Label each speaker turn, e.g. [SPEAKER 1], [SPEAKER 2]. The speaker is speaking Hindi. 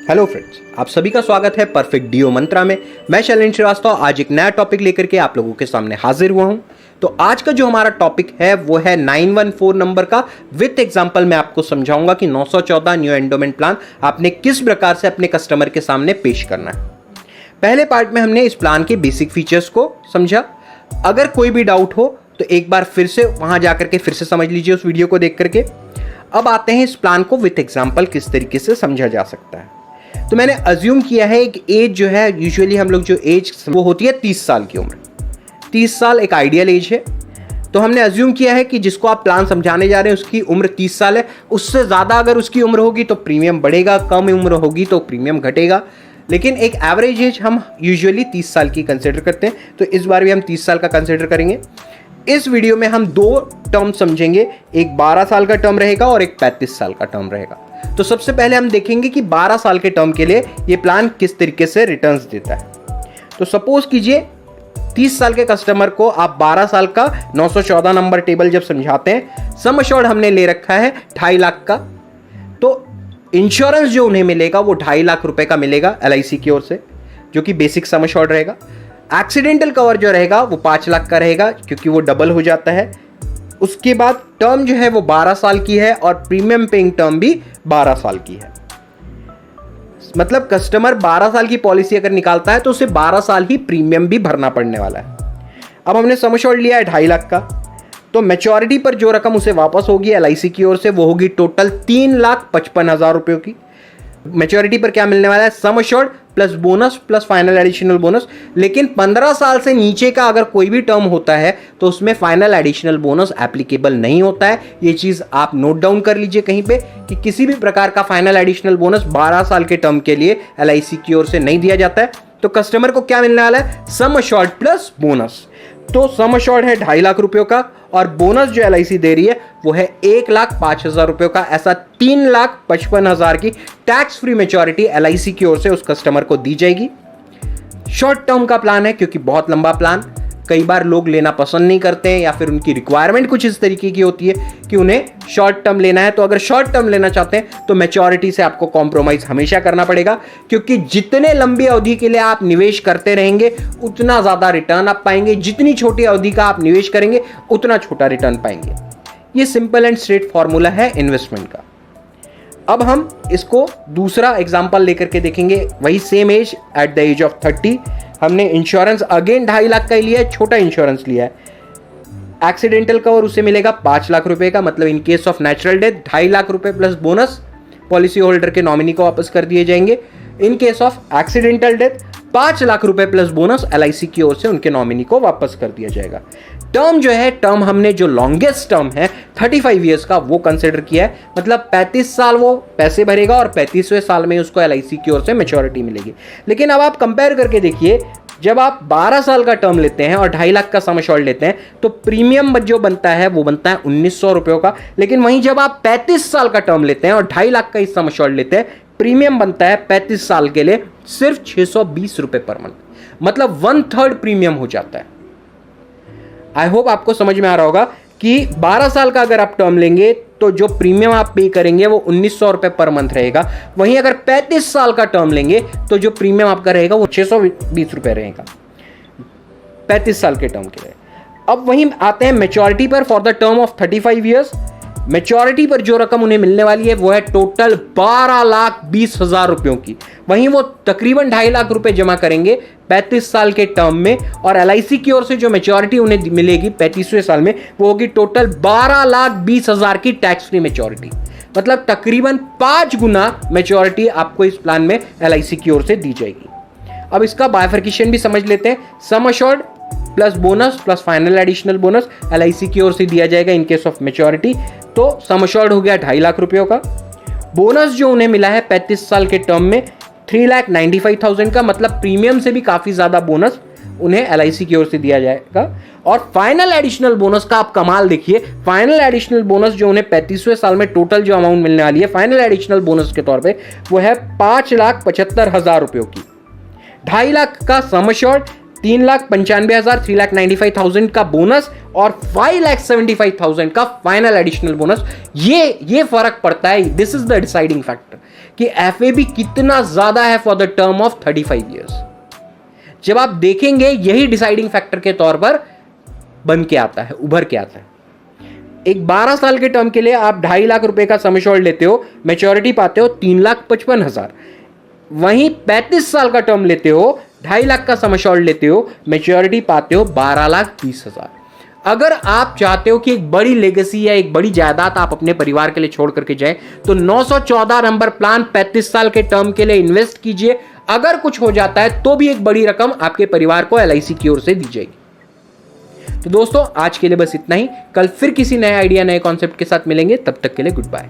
[SPEAKER 1] हेलो फ्रेंड्स, आप सभी का स्वागत है परफेक्ट डीओ मंत्रा में। मैं शैलेंद्र श्रीवास्तव आज एक नया टॉपिक लेकर के आप लोगों के सामने हाजिर हुआ हूं। तो आज का जो हमारा टॉपिक है वो है 914 नंबर का। विथ एग्जांपल मैं आपको समझाऊंगा कि 914 न्यू एंडोमेंट प्लान आपने किस प्रकार से अपने कस्टमर के सामने पेश करना है। पहले पार्ट में हमने इस प्लान के बेसिक फीचर्स को समझा। अगर कोई भी डाउट हो तो एक बार फिर से वहां जाकर के फिर से समझ लीजिए उस वीडियो को देख करके। अब आते हैं इस प्लान को विथ एग्जाम्पल किस तरीके से समझा जा सकता है। तो मैंने अज्यूम किया है एक एज जो है, यूजुअली हम लोग जो एज वो होती है 30 साल की उम्र। 30 साल एक आइडियल एज है। तो हमने अज्यूम किया है कि जिसको आप प्लान समझाने जा रहे हैं उसकी उम्र 30 साल है। उससे ज़्यादा अगर उसकी उम्र होगी तो प्रीमियम बढ़ेगा, कम उम्र होगी तो प्रीमियम घटेगा। लेकिन एक एवरेज एज हम यूजुअली 30 साल की कंसिडर करते हैं। तो इस बार भी हम 30 साल का कंसिडर करेंगे। इस वीडियो में हम दो टर्म समझेंगे, एक 12 साल का टर्म रहेगा और एक 35 साल का टर्म रहेगा। तो सबसे पहले हम देखेंगे कि 12 साल के टर्म के लिए ये प्लान किस तरीके से रिटर्न्स देता है। तो सपोज कीजिए 30 साल के कस्टमर को आप 12 साल का 914 नंबर टेबल जब समझाते हैं, सम एश्योर्ड हमने ले रखा है 2.5 लाख का। तो इंश्योरेंस जो उन्हें मिलेगा वो 2.5 लाख रुपए का मिलेगा LIC की ओर से, जो कि बेसिक सम एश्योर्ड रहेगा। एक्सीडेंटल कवर जो रहेगा वो 5 लाख का रहेगा, क्योंकि वो डबल हो जाता है। उसके बाद टर्म जो है वो 12 साल की है और प्रीमियम पेइंग टर्म भी 12 साल की है। मतलब कस्टमर 12 साल की पॉलिसी अगर निकालता है तो उसे 12 साल ही प्रीमियम भी भरना पड़ने वाला है। अब हमने सम एश्योर्ड लिया है 2.5 लाख का। तो मैच्योरिटी पर जो रकम उसे वापस होगी LIC की ओर से वो होगी टोटल 3,55,000 रुपयों की। मैच्योरिटी पर क्या मिलने वाला है? Sum assured plus bonus plus final additional bonus. लेकिन 15 साल से नीचे का अगर कोई भी टर्म होता है तो उसमें फाइनल एडिशनल बोनस एप्लीकेबल नहीं होता है। ये चीज आप नोट डाउन कर लीजिए कहीं पे कि किसी भी प्रकार का फाइनल एडिशनल बोनस 12 साल के टर्म के लिए LIC की ओर से नहीं दिया जाता है। तो कस्टमर को क्या मिलने वाला है? Sum assured plus bonus. तो सम एश्योर्ड है 2.5 लाख रुपयों का और बोनस जो LIC दे रही है वो है 1,05,000 रुपयों का। ऐसा 3,55,000 की टैक्स फ्री मैच्योरिटी LIC की ओर से उस कस्टमर को दी जाएगी। शॉर्ट टर्म का प्लान है, क्योंकि बहुत लंबा प्लान कई बार लोग लेना पसंद नहीं करते हैं या फिर उनकी रिक्वायरमेंट कुछ इस तरीके की होती है कि उन्हें शॉर्ट टर्म लेना है। तो अगर शॉर्ट टर्म लेना चाहते हैं तो मैच्योरिटी से आपको कॉम्प्रोमाइज हमेशा करना पड़ेगा, क्योंकि जितने लंबी अवधि के लिए आप निवेश करते रहेंगे उतना ज्यादा रिटर्न आप पाएंगे। जितनी छोटी अवधि का आप निवेश करेंगे उतना छोटा रिटर्न पाएंगे। ये सिंपल एंड स्ट्रेट फॉर्मूला है इन्वेस्टमेंट का। अब हम इसको दूसरा एग्जांपल लेकर के देखेंगे। वही same age at the age of 30 हमने इंश्योरेंस अगेन 2.5 लाख का ही लिया है, छोटा इंश्योरेंस लिया है। एक्सीडेंटल कवर उसे मिलेगा 5 लाख रुपए का। मतलब in case of natural death 2.5 lakh रुपए प्लस बोनस पॉलिसी होल्डर के नॉमिनी को वापस कर दिए जाएंगे। In case of accidental death 5 lakh रुपए प्लस बोनस LIC की ओर से उनके नॉमिनी को वापस कर दिया जाएगा। टर्म जो है, टर्म हमने जो लॉन्गेस्ट टर्म है 35 ईयर्स का वो कंसिडर किया है। मतलब 35 साल वो पैसे भरेगा और 35वें साल में उसको LIC की ओर से मैच्योरिटी मिलेगी। लेकिन अब आप कंपेयर करके देखिए, जब आप 12 साल का टर्म लेते हैं और 2.5 लाख का सम एश्योर्ड लेते हैं तो प्रीमियम जो बनता है वो बनता है 1,900 रुपयों का। लेकिन वहीं जब आप 35 साल का टर्म लेते हैं और 2.5 लाख का सम एश्योर्ड लेते हैं, प्रीमियम बनता है 35 साल के लिए सिर्फ 620 रुपए पर मंथ। मतलब 1/3 प्रीमियम हो जाता है। आई होप आपको समझ में आ रहा होगा कि 12 साल का अगर आप टर्म लेंगे तो जो प्रीमियम आप पे करेंगे वो 1,900 रुपए पर मंथ रहेगा। वहीं अगर 35 साल का टर्म लेंगे तो जो प्रीमियम आपका रहेगा वो 620 रुपए रहेगा 35 साल के टर्म के लिए। अब वहीं आते हैं मैच्योरिटी पर। For the term of 35 years maturity पर जो रकम उन्हें मिलने वाली है वो है टोटल 12,20,000 रुपयों की। वहीं वो तकरीबन 2.5 लाख रुपए जमा करेंगे 35 साल के टर्म में और LIC की ओर से जो मैच्योरिटी उन्हें मिलेगी 35वें साल में वो होगी टोटल 12,20,000 की टैक्स फ्री मैच्योरिटी। मतलब तकरीबन 5 गुना मैच्योरिटी आपको इस प्लान में LIC की ओर से दी जाएगी। अब इसका बाइफर्केशन भी समझ लेते हैं। Sum assured plus bonus plus final additional bonus LIC की ओर से दिया जाएगा इन केस ऑफ मैच्योरिटी। तो सम एश्योर्ड हो गया 2.5 लाख रुपयों का। बोनस जो उन्हें मिला है 35 साल के टर्म में 3,95,000 का। मतलब प्रीमियम से भी काफी ज्यादा बोनस उन्हें LIC की ओर से दिया जाएगा। और फाइनल एडिशनल बोनस का आप कमाल देखिए। फाइनल एडिशनल बोनस जो उन्हें 35वें साल में टोटल जो अमाउंट मिलने वाली है फाइनल एडिशनल बोनस के तौर पे वो है 5,75,000 रुपयों की। 2.5 लाख का सम एश्योर्ड 3,95,000 3,95,000 का बोनस और 5,75,000 का फाइनल एडिशनल बोनस। ये फर्क पड़ता है। This is the deciding factor कि एफएबी कितना ज्यादा है for the term of 35 years. जब आप देखेंगे यही डिसाइडिंग फैक्टर के तौर पर बन के आता है, उभर के आता है। एक 12 साल के टर्म के लिए आप 2.5 लाख रुपए का सम एश्योर्ड लेते हो, मैच्योरिटी पाते हो 3,55,000। वहीं 35 साल का टर्म लेते हो, 2.5 लाख का सम एश्योर्ड लेते हो, मैच्योरिटी पाते हो 12,20,000। अगर आप चाहते हो कि एक बड़ी लेगेसी या एक बड़ी जायदाद आप अपने परिवार के लिए छोड़ करके जाएं, तो 914 नंबर प्लान 35 साल के टर्म के लिए इन्वेस्ट कीजिए। अगर कुछ हो जाता है तो भी एक बड़ी रकम आपके परिवार को LIC की ओर से दी जाएगी। तो दोस्तों आज के लिए बस इतना ही। कल फिर किसी नए आइडिया, नए कॉन्सेप्ट के साथ मिलेंगे। तब तक के लिए गुड बाय।